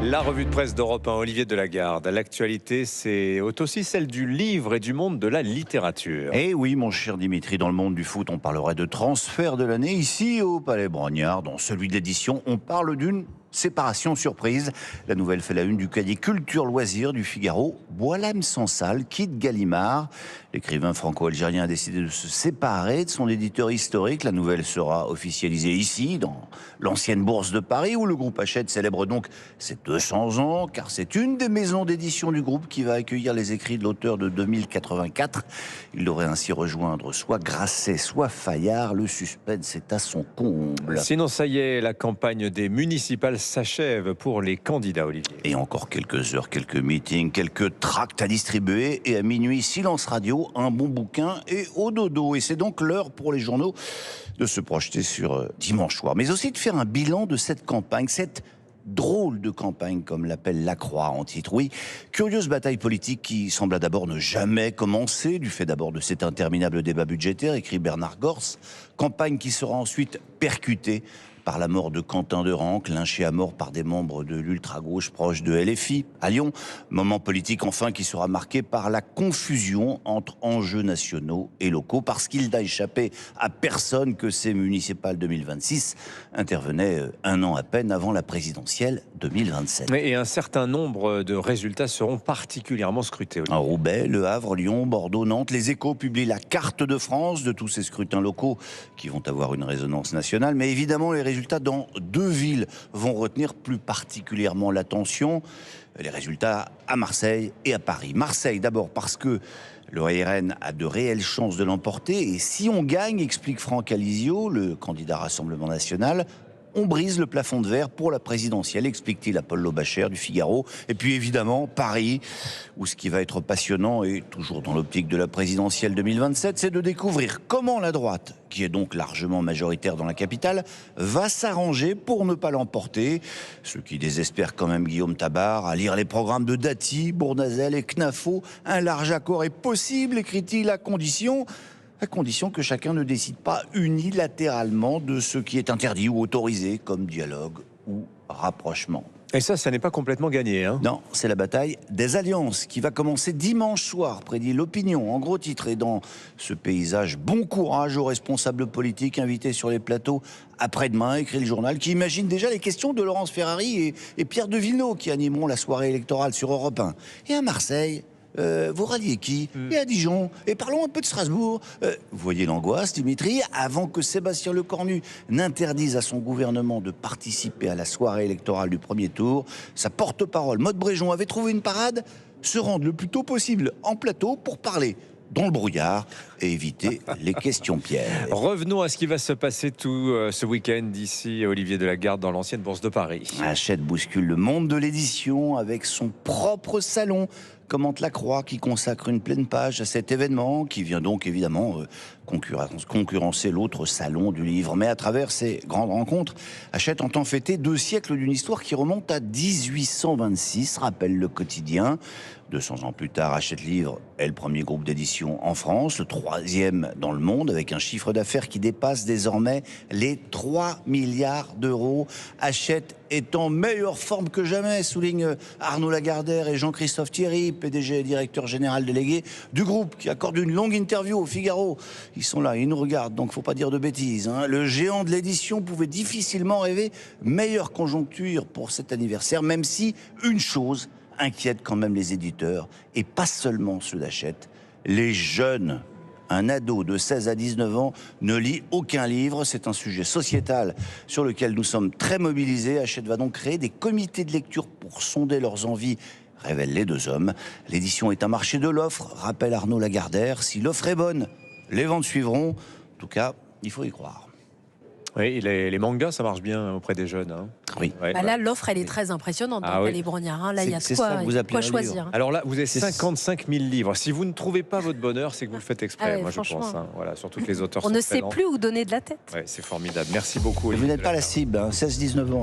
La revue de presse d'Europe 1, Olivier Delagarde. L'actualité, c'est aussi celle du livre et du monde de la littérature. Eh oui, mon cher Dimitri, dans le monde du foot, on parlerait de transfert de l'année. Ici, au Palais Brongniart, dans celui de l'édition, on parle d'une séparation surprise. La nouvelle fait la une du cahier Culture Loisirs du Figaro. Boualem Sansal quitte Gallimard. L'écrivain franco-algérien a décidé de se séparer de son éditeur historique. La nouvelle sera officialisée ici, dans l'ancienne bourse de Paris, où le groupe Hachette célèbre donc ses 200 ans, car c'est une des maisons d'édition du groupe qui va accueillir les écrits de l'auteur de 2084. Il devrait ainsi rejoindre soit Grasset, soit Fayard. Le suspense est à son comble. Sinon, ça y est, la campagne des municipales s'achève pour les candidats, Olivier. Et encore quelques heures, quelques meetings, quelques tracts à distribuer. Et à minuit, silence radio, un bon bouquin et au dodo. Et c'est donc l'heure pour les journaux de se projeter sur dimanche soir. Mais aussi de faire un bilan de cette campagne, cette drôle de campagne, comme l'appelle La Croix en titre. Oui, curieuse bataille politique qui sembla d'abord ne jamais commencer, du fait d'abord de cet interminable débat budgétaire, écrit Bernard Gors. Campagne qui sera ensuite percutée par la mort de Quentin de Ranc, lynché à mort par des membres de l'ultra-gauche proche de LFI à Lyon. Moment politique enfin qui sera marqué par la confusion entre enjeux nationaux et locaux, parce qu'il n'a échappé à personne que ces municipales 2026 intervenaient un an à peine avant la présidentielle 2027. Et un certain nombre de résultats seront particulièrement scrutés, Olivier. À Roubaix, Le Havre, Lyon, Bordeaux, Nantes, les Échos publient la carte de France de tous ces scrutins locaux qui vont avoir une résonance nationale. Mais évidemment, les résultats dans deux villes vont retenir plus particulièrement l'attention. Les résultats à Marseille et à Paris. Marseille d'abord parce que le RN a de réelles chances de l'emporter. Et si on gagne, explique Franck Alizio, le candidat Rassemblement National, on brise le plafond de verre pour la présidentielle, explique-t-il à Paul Lobacher du Figaro. Et puis évidemment, Paris, où ce qui va être passionnant, et toujours dans l'optique de la présidentielle 2027, c'est de découvrir comment la droite, qui est donc largement majoritaire dans la capitale, va s'arranger pour ne pas l'emporter. Ce qui désespère quand même Guillaume Tabar à lire les programmes de Dati, Bournazel et Knafo. Un large accord est possible, écrit-il, à condition que chacun ne décide pas unilatéralement de ce qui est interdit ou autorisé comme dialogue ou rapprochement. Et ça n'est pas complètement gagné, hein. Non, c'est la bataille des alliances qui va commencer dimanche soir, prédit l'Opinion, en gros titre. Et dans ce paysage, bon courage aux responsables politiques invités sur les plateaux après-demain, écrit le journal, qui imagine déjà les questions de Laurence Ferrari et Pierre de Villeneuve qui animeront la soirée électorale sur Europe 1. Et à Marseille, vous ralliez qui? Et à Dijon? Et parlons un peu de Strasbourg. Vous voyez l'angoisse, Dimitri, avant que Sébastien Lecornu n'interdise à son gouvernement de participer à la soirée électorale du premier tour. Sa porte-parole, Maud Bréjon, avait trouvé une parade, se rendre le plus tôt possible en plateau pour parler dans le brouillard et éviter les questions pièges. Revenons à ce qui va se passer tout ce week-end d'ici, Olivier Delagarde, dans l'ancienne bourse de Paris. Hachette bouscule le monde de l'édition avec son propre salon, commente La Croix, qui consacre une pleine page à cet événement, qui vient donc évidemment concurrencer l'autre salon du livre. Mais à travers ces grandes rencontres, Hachette entend fêter 2 siècles d'une histoire qui remonte à 1826, rappelle le quotidien. 200 ans plus tard, Hachette Livre est le premier groupe d'édition en France, le 3e dans le monde, avec un chiffre d'affaires qui dépasse désormais les 3 milliards d'euros. Hachette est en meilleure forme que jamais, souligne Arnaud Lagardère et Jean-Christophe Thierry, PDG et directeur général délégué du groupe, qui accorde une longue interview au Figaro. Ils sont là, ils nous regardent, donc faut pas dire de bêtises, hein. Le géant de l'édition pouvait difficilement rêver meilleure conjoncture pour cet anniversaire, même si une chose inquiète quand même les éditeurs, et pas seulement ceux d'Hachette, les jeunes. Un ado de 16 à 19 ans ne lit aucun livre. C'est un sujet sociétal sur lequel nous sommes très mobilisés. Hachette va donc créer des comités de lecture pour sonder leurs envies, révèlent les 2 hommes. L'édition est un marché de l'offre, rappelle Arnaud Lagardère. Si l'offre est bonne, les ventes suivront. En tout cas, il faut y croire. Oui, les mangas, ça marche bien auprès des jeunes, hein. Oui. Ouais. Là, l'offre, elle est très impressionnante dans les Brongniards, hein. Là, il y a de quoi choisir. Alors là, vous avez 55 000 livres. Si vous ne trouvez pas votre bonheur, c'est que vous le faites exprès, moi je pense. Hein. Voilà, surtout que les auteurs On sont ne sait excellents. plus où donner de la tête. Ouais, c'est formidable. Merci beaucoup, Olivier. Vous n'êtes pas la cible, hein, 16-19 ans.